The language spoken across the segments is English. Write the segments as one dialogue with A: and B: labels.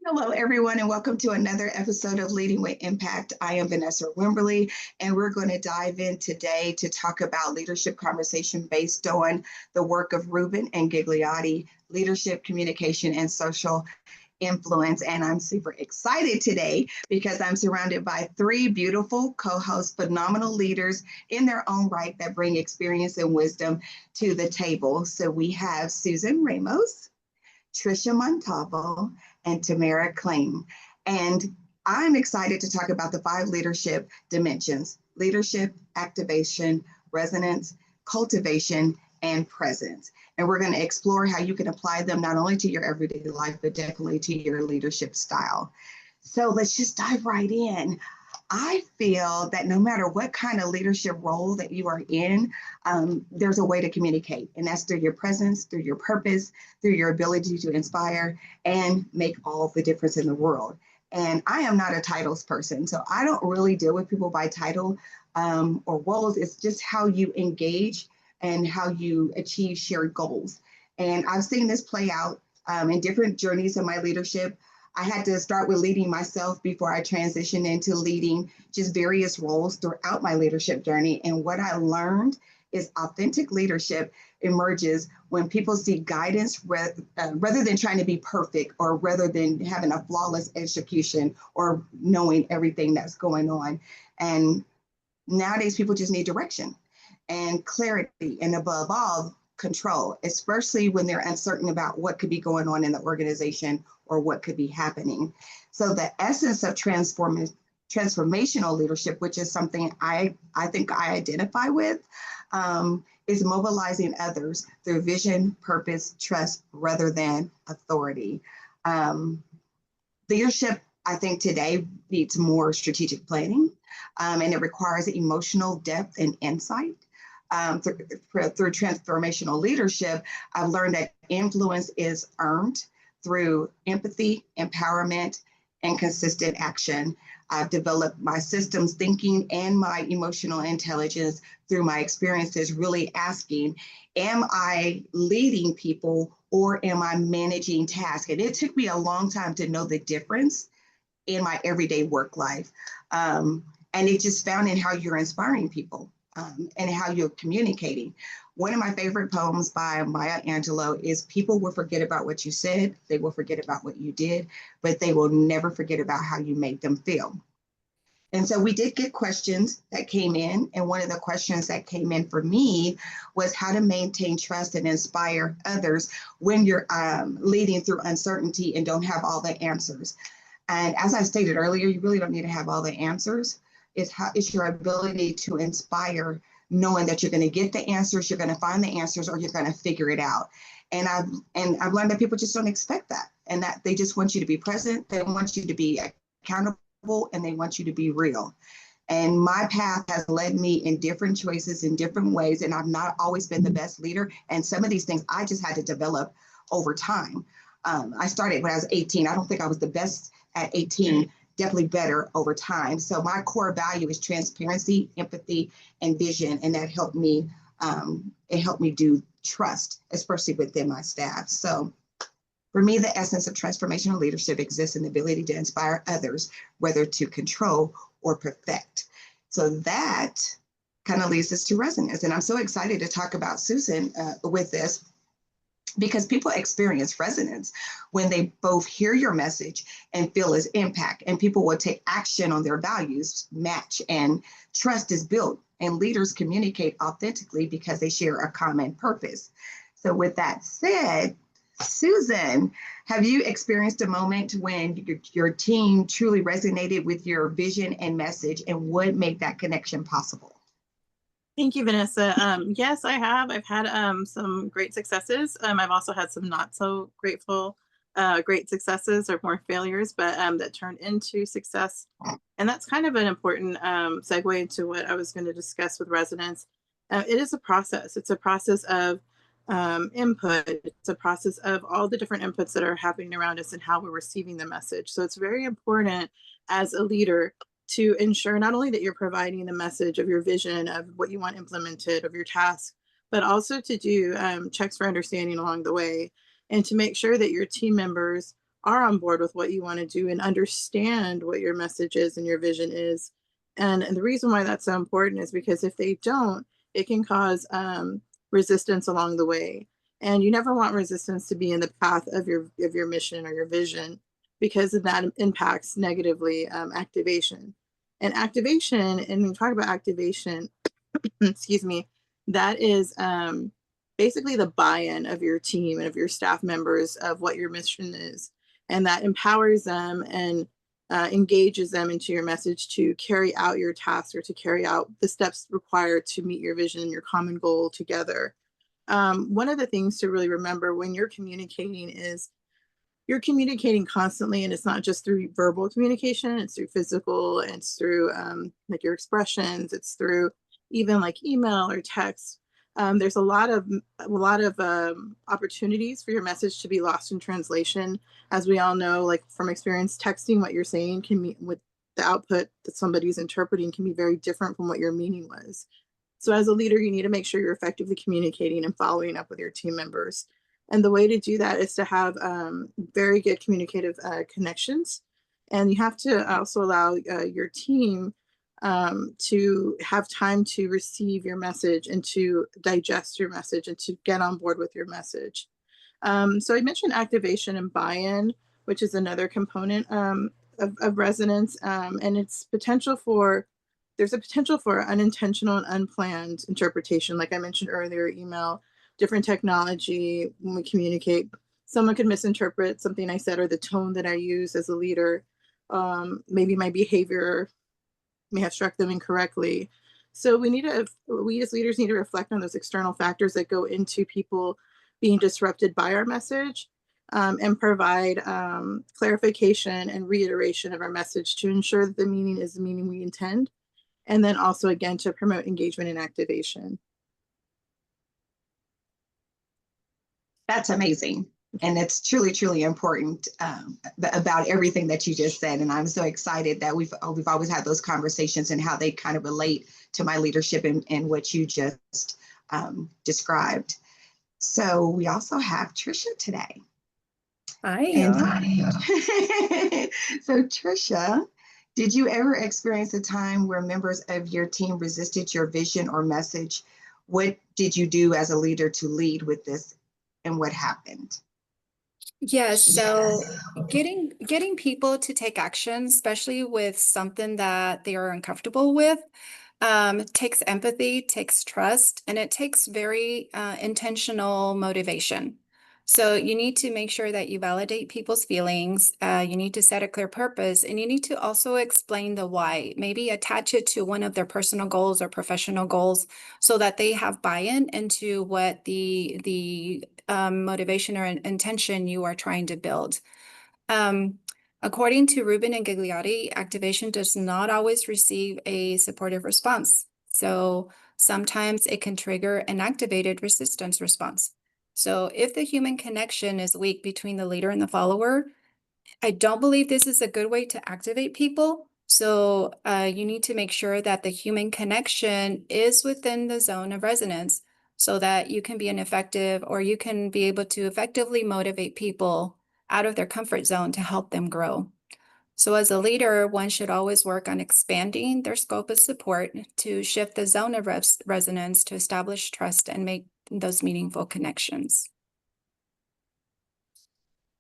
A: Hello, everyone, and welcome to another episode of Leading with Impact. I am Vanessa Wimberly, and we're going to dive in today to talk about leadership conversation based on the work of Rubin and Gigliotti, leadership, communication, and social influence. And I'm super excited today because I'm surrounded by three beautiful co-hosts, phenomenal leaders in their own right that bring experience and wisdom to the table. So we have Susan Ramos, Trisha Montalvo, and Tamara Kling. And I'm excited to talk about the five leadership dimensions: leadership, activation, resonance, cultivation, and presence. And we're going to explore how you can apply them not only to your everyday life, but definitely to your leadership style. So let's just dive right in. I feel that no matter what kind of leadership role that you are in, there's a way to communicate, and that's through your presence, through your purpose, through your ability to inspire and make all the difference in the world. And I am not a titles person, so I don't really deal with people by title or roles. It's just how you engage and how you achieve shared goals. And I've seen this play out in different journeys of my leadership. I had to start with leading myself before I transitioned into leading just various roles throughout my leadership journey. And what I learned is authentic leadership emerges when people see guidance rather than trying to be perfect, or rather than having a flawless execution or knowing everything that's going on. And nowadays, people just need direction and clarity, and above all, control, especially when they're uncertain about what could be going on in the organization or what could be happening. So the essence of transformational leadership, which is something I think I identify with, is mobilizing others through vision, purpose, trust, rather than authority. Leadership, I think today needs more strategic planning, and it requires emotional depth and insight. Through transformational leadership, I've learned that influence is earned through empathy, empowerment, and consistent action. I've developed my systems thinking and my emotional intelligence through my experiences, really asking, am I leading people or am I managing tasks? And it took me a long time to know the difference in my everyday work life. And it just found in how you're inspiring people. And how you're communicating. One of my favorite poems by Maya Angelou is, people will forget about what you said, they will forget about what you did, but they will never forget about how you made them feel. And so we did get questions that came in. And one of the questions that came in for me was how to maintain trust and inspire others when you're leading through uncertainty and don't have all the answers. And as I stated earlier, you really don't need to have all the answers. It's your ability to inspire, knowing that you're going to get the answers, you're going to find the answers, or you're going to figure it out. And I've learned that people just don't expect that, and that they just want you to be present, they want you to be accountable, and they want you to be real. And my path has led me in different choices in different ways, and I've not always been the best leader. And some of these things I just had to develop over time. I started when I was 18. I don't think I was the best at 18. Definitely better over time. So my core value is transparency, empathy, and vision, and that helped me. It helped me do trust, especially within my staff. So for me, the essence of transformational leadership exists in the ability to inspire others, whether to control or perfect. So that kind of leads us to resonance, and I'm so excited to talk about Susan with this, because people experience resonance when they both hear your message and feel its impact, and people will take action on their values match, and trust is built, and leaders communicate authentically because they share a common purpose. So with that said, Susan, have you experienced a moment when your team truly resonated with your vision and message, and what made that connection possible?
B: Thank you, Vanessa. Yes, I have. I've had some great successes. I've also had some not so great successes, or more failures, but that turned into success. And that's kind of an important segue into what I was going to discuss with resonance. It is a process. It's a process of input. It's a process of all the different inputs that are happening around us and how we're receiving the message. So it's very important as a leader to ensure not only that you're providing the message of your vision, of what you want implemented, of your task, but also to do checks for understanding along the way, and to make sure that your team members are on board with what you want to do and understand what your message is and your vision is. And the reason why that's so important is because if they don't, it can cause resistance along the way. And you never want resistance to be in the path of your mission or your vision, because that impacts negatively activation. And activation, and when we talk about activation, excuse me, that is basically the buy-in of your team and of your staff members of what your mission is. And that empowers them and engages them into your message to carry out your tasks or to carry out the steps required to meet your vision and your common goal together. One of the things to really remember when you're communicating is you're communicating constantly, and it's not just through verbal communication, it's through physical, and it's through like your expressions, it's through even like email or text. There's a lot of opportunities for your message to be lost in translation. As we all know, like from experience, texting what you're saying can be, with the output that somebody's interpreting, can be very different from what your meaning was. So as a leader, you need to make sure you're effectively communicating and following up with your team members. And the way to do that is to have very good communicative connections. And you have to also allow your team to have time to receive your message and to digest your message and to get on board with your message. So I mentioned activation and buy-in, which is another component of resonance, and its potential for there's a potential for unintentional and unplanned interpretation. Like I mentioned earlier, email, different technology, when we communicate, someone could misinterpret something I said or the tone that I use as a leader. Maybe my behavior may have struck them incorrectly. So we as leaders need to reflect on those external factors that go into people being disrupted by our message, and provide clarification and reiteration of our message to ensure that the meaning is the meaning we intend. And then also, again, to promote engagement and activation.
A: That's amazing. And it's truly, truly important about everything that you just said. And I'm so excited that we've always had those conversations and how they kind of relate to my leadership and what you just described. So we also have Trisha today.
C: Hi.
A: So Trisha, did you ever experience a time where members of your team resisted your vision or message? What did you do as a leader to lead with this, and what happened?
C: Yes, so getting people to take action, especially with something that they are uncomfortable with, takes empathy, takes trust, and it takes very intentional motivation. So you need to make sure that you validate people's feelings. You need to set a clear purpose, and you need to also explain the why. Maybe attach it to one of their personal goals or professional goals, so that they have buy-in into what the motivation or intention you are trying to build. Um, According to Rubin and Gigliotti, activation does not always receive a supportive response. So sometimes it can trigger an activated resistance response. So if the human connection is weak between the leader and the follower, I don't believe this is a good way to activate people. So you need to make sure that the human connection is within the zone of resonance, so that you can be an effective, or you can be able to effectively motivate people out of their comfort zone to help them grow. So as a leader, one should always work on expanding their scope of support to shift the zone of resonance to establish trust and make those meaningful connections.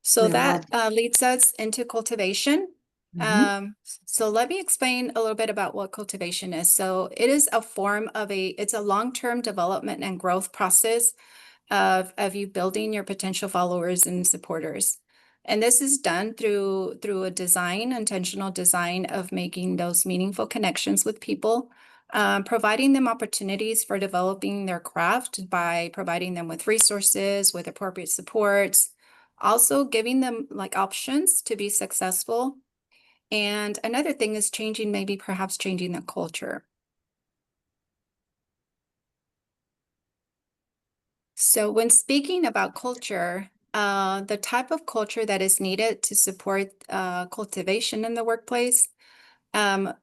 C: So that leads us into cultivation. So let me explain a little bit about what cultivation is. So it is a form of it's a long-term development and growth process of you building your potential followers and supporters. And this is done through a intentional design of making those meaningful connections with people, providing them opportunities for developing their craft by providing them with resources, with appropriate supports, also giving them like options to be successful. And another thing is perhaps changing the culture. So when speaking about culture, the type of culture that is needed to support cultivation in the workplace, let's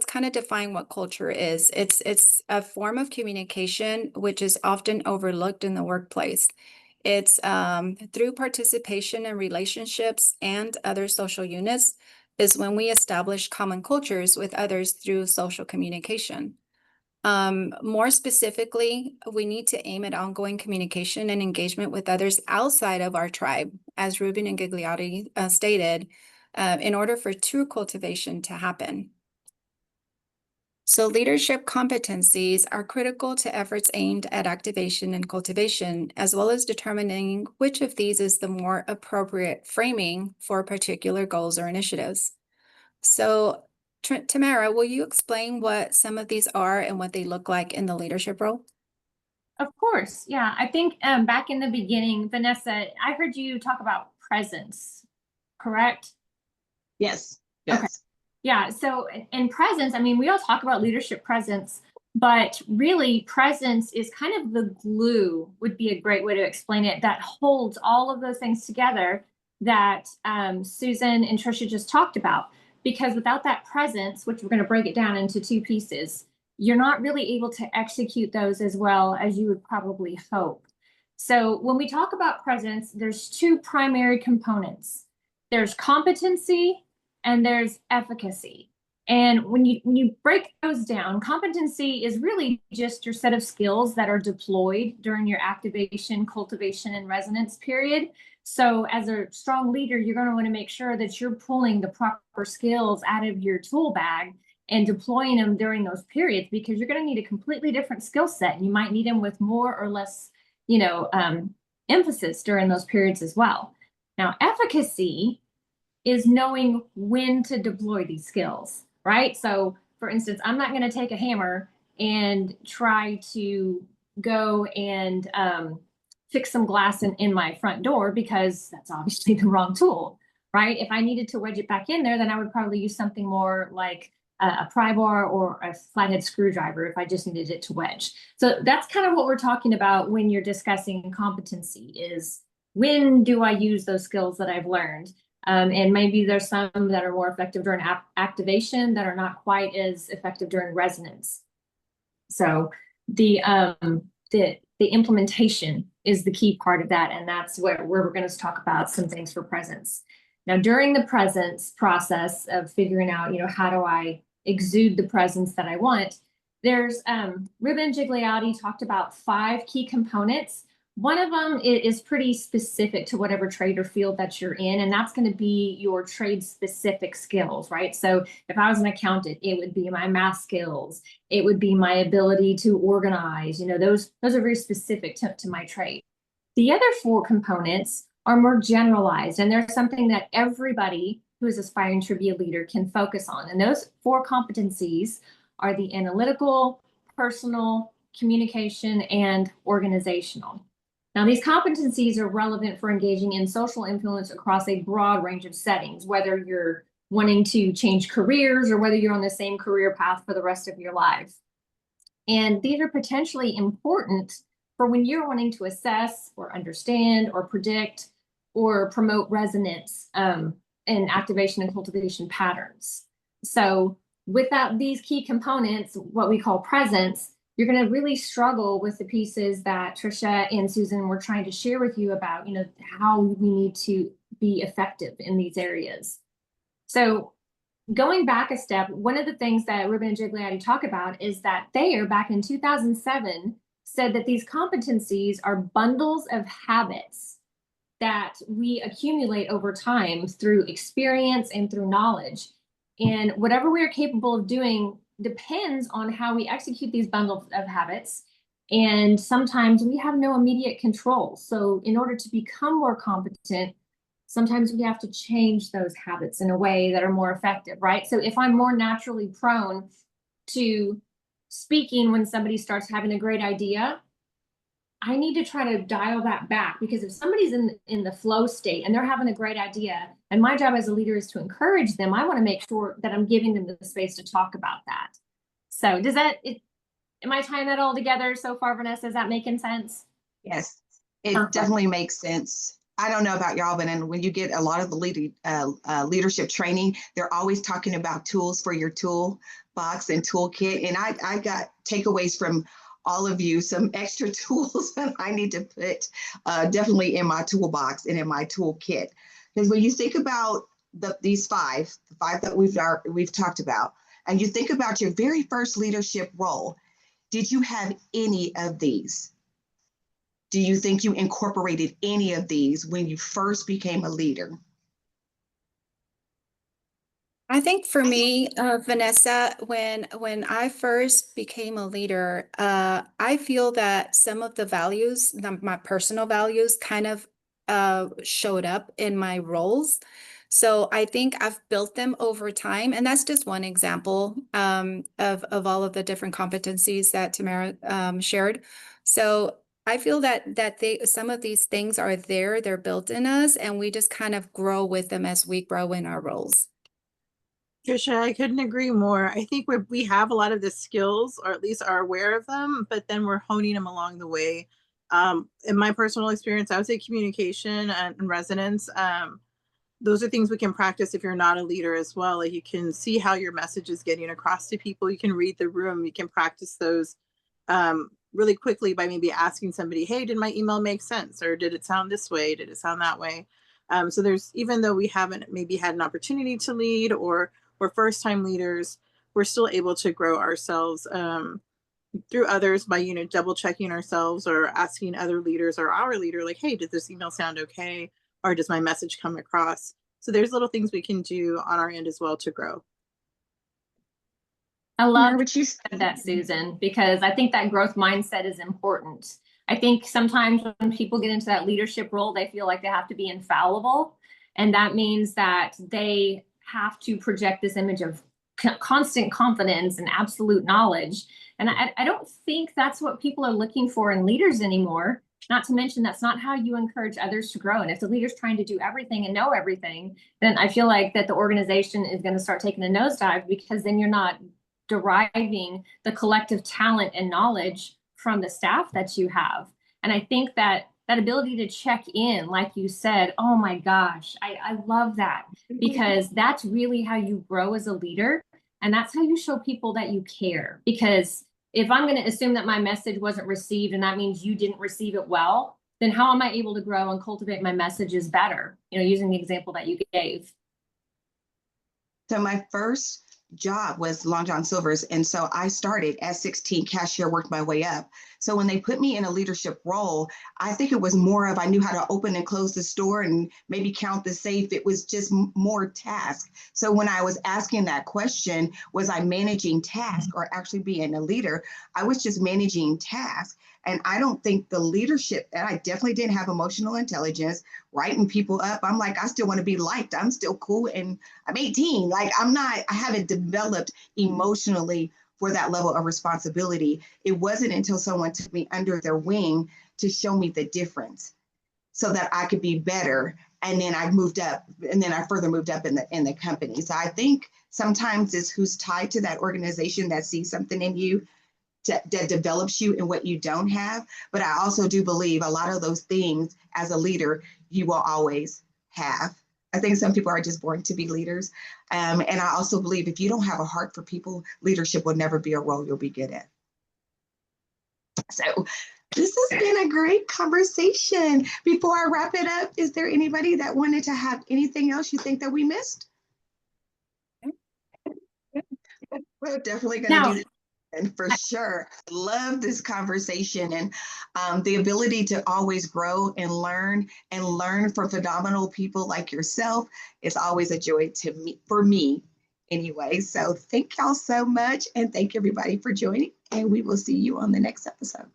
C: kind of define what culture is. It's a form of communication which is often overlooked in the workplace. It's through participation in relationships and other social units is when we establish common cultures with others through social communication. More specifically, we need to aim at ongoing communication and engagement with others outside of our tribe, as Ruben and Gigliotti stated, in order for true cultivation to happen. So leadership competencies are critical to efforts aimed at activation and cultivation, as well as determining which of these is the more appropriate framing for particular goals or initiatives. So Tamara, will you explain what some of these are and what they look like in the leadership role?
D: Of course. Yeah. I think back in the beginning, Vanessa, I heard you talk about presence, correct?
A: Yes.
D: Okay.
A: Yes.
D: Yeah. So in presence, I mean, we all talk about leadership presence, but really presence is kind of the glue, would be a great way to explain it, that holds all of those things together that Susan and Trisha just talked about. Because without that presence, which we're going to break it down into two pieces, you're not really able to execute those as well as you would probably hope. So when we talk about presence, there's two primary components. There's competency and there's efficacy. And when you break those down, competency is really just your set of skills that are deployed during your activation, cultivation, and resonance period. So as a strong leader, you're going to want to make sure that you're pulling the proper skills out of your tool bag and deploying them during those periods, because you're going to need a completely different skill set. And you might need them with more or less, emphasis during those periods as well. Now, efficacy is knowing when to deploy these skills, right? So for instance, I'm not going to take a hammer and try to go and fix some glass in my front door, because that's obviously the wrong tool, right? If I needed to wedge it back in there, then I would probably use something more like a pry bar or a flathead screwdriver if I just needed it to wedge. So that's kind of what we're talking about when you're discussing competency, is when do I use those skills that I've learned? And maybe there's some that are more effective during activation that are not quite as effective during resonance. So the implementation is the key part of that, and that's where we're going to talk about some things for presence. Now, during the presence process of figuring out, how do I exude the presence that I want, there's Ruben Gigliotti talked about 5 key components. One of them is pretty specific to whatever trade or field that you're in, and that's going to be your trade specific skills, right? So if I was an accountant, it would be my math skills. It would be my ability to organize. Those are very specific to my trade. The other 4 components are more generalized, and they're something that everybody who is aspiring to be a leader can focus on. And those 4 competencies are the analytical, personal, communication, and organizational. Now, these competencies are relevant for engaging in social influence across a broad range of settings, whether you're wanting to change careers or whether you're on the same career path for the rest of your life. And these are potentially important for when you're wanting to assess or understand or predict or promote resonance in activation and cultivation patterns. So without these key components, what we call presence, you're going to really struggle with the pieces that Trisha and Susan were trying to share with you about, how we need to be effective in these areas. So going back a step, one of the things that Ruben and Gigliotti talk about is that Thayer, back in 2007, said that these competencies are bundles of habits that we accumulate over time through experience and through knowledge. And whatever we are capable of doing depends on how we execute these bundles of habits. And sometimes we have no immediate control. So in order to become more competent, sometimes we have to change those habits in a way that are more effective, right? So if I'm more naturally prone to speaking when somebody starts having a great idea, I need to try to dial that back, because if somebody's in the flow state and they're having a great idea, and my job as a leader is to encourage them, I want to make sure that I'm giving them the space to talk about that. So am I tying that all together so far, Vanessa? Is that making sense?
A: Yes, it
D: Perfect.
A: definitely makes sense. I don't know about y'all, but when you get a lot of the leadership training, they're always talking about tools for your toolbox and toolkit. And I got takeaways from all of you some extra tools that I need to put definitely in my toolbox and in my toolkit. Because when you think about the five that we've talked about, and you think about your very first leadership role, did you have any of these? Do you think you incorporated any of these when you first became a leader?
C: I think for me, Vanessa, when I first became a leader, I feel that some of the values, my personal values, kind of showed up in my roles. So I think I've built them over time, and that's just one example of all of the different competencies that Tamara shared. So I feel that some of these things are there, they're built in us, and we just kind of grow with them as we grow in our roles.
B: Trisha, I couldn't agree more. I think we have a lot of the skills, or at least are aware of them, but then we're honing them along the way. In my personal experience, I would say communication and resonance. Those are things we can practice if you're not a leader as well. Like, you can see how your message is getting across to people. You can read the room. You can practice those really quickly by maybe asking somebody, hey, did my email make sense? Or did it sound this way? Did it sound that way? So there's, even though we haven't maybe had an opportunity to lead, or we're first time leaders, we're still able to grow ourselves through others by, double checking ourselves or asking other leaders or our leader, like, hey, did this email sound okay? Or does my message come across? So there's little things we can do on our end as well to grow.
D: I love
A: what you
D: that, Susan, because I think that growth mindset is important. I think sometimes when people get into that leadership role, they feel like they have to be infallible. And that means that they have to project this image of constant confidence and absolute knowledge. And I don't think that's what people are looking for in leaders anymore. Not to mention, that's not how you encourage others to grow. And if the leader's trying to do everything and know everything, then I feel like that the organization is going to start taking a nosedive, because then you're not deriving the collective talent and knowledge from the staff that you have. And I think that ability to check in, like you said, oh my gosh, I love that, because that's really how you grow as a leader. And that's how you show people that you care. Because if I'm going to assume that my message wasn't received, and that means you didn't receive it well, then how am I able to grow and cultivate my messages better? Using the example that you gave.
A: So my first job was Long John Silver's. And so I started as 16 cashier, worked my way up. So when they put me in a leadership role, I think it was more of, I knew how to open and close the store and maybe count the safe. It was just more task. So when I was asking that question, was I managing task or actually being a leader? I was just managing task. And I don't think the leadership, and I definitely didn't have emotional intelligence, writing people up. I'm like, I still want to be liked. I'm still cool. And I'm 18. Like, I haven't developed emotionally for that level of responsibility. It wasn't until someone took me under their wing to show me the difference so that I could be better. And then I moved up, and then I further moved up in the company. So I think sometimes it's who's tied to that organization that sees something in you that develops you in what you don't have. But I also do believe a lot of those things as a leader, you will always have. I think some people are just born to be leaders. And I also believe if you don't have a heart for people, leadership will never be a role you'll be good at. So this has been a great conversation. Before I wrap it up, is there anybody that wanted to have anything else you think that we missed? We're definitely going to do this. And for sure, love this conversation, and the ability to always grow and learn from phenomenal people like yourself is always a joy to me, for me anyway. So thank y'all so much, and thank everybody for joining, and we will see you on the next episode.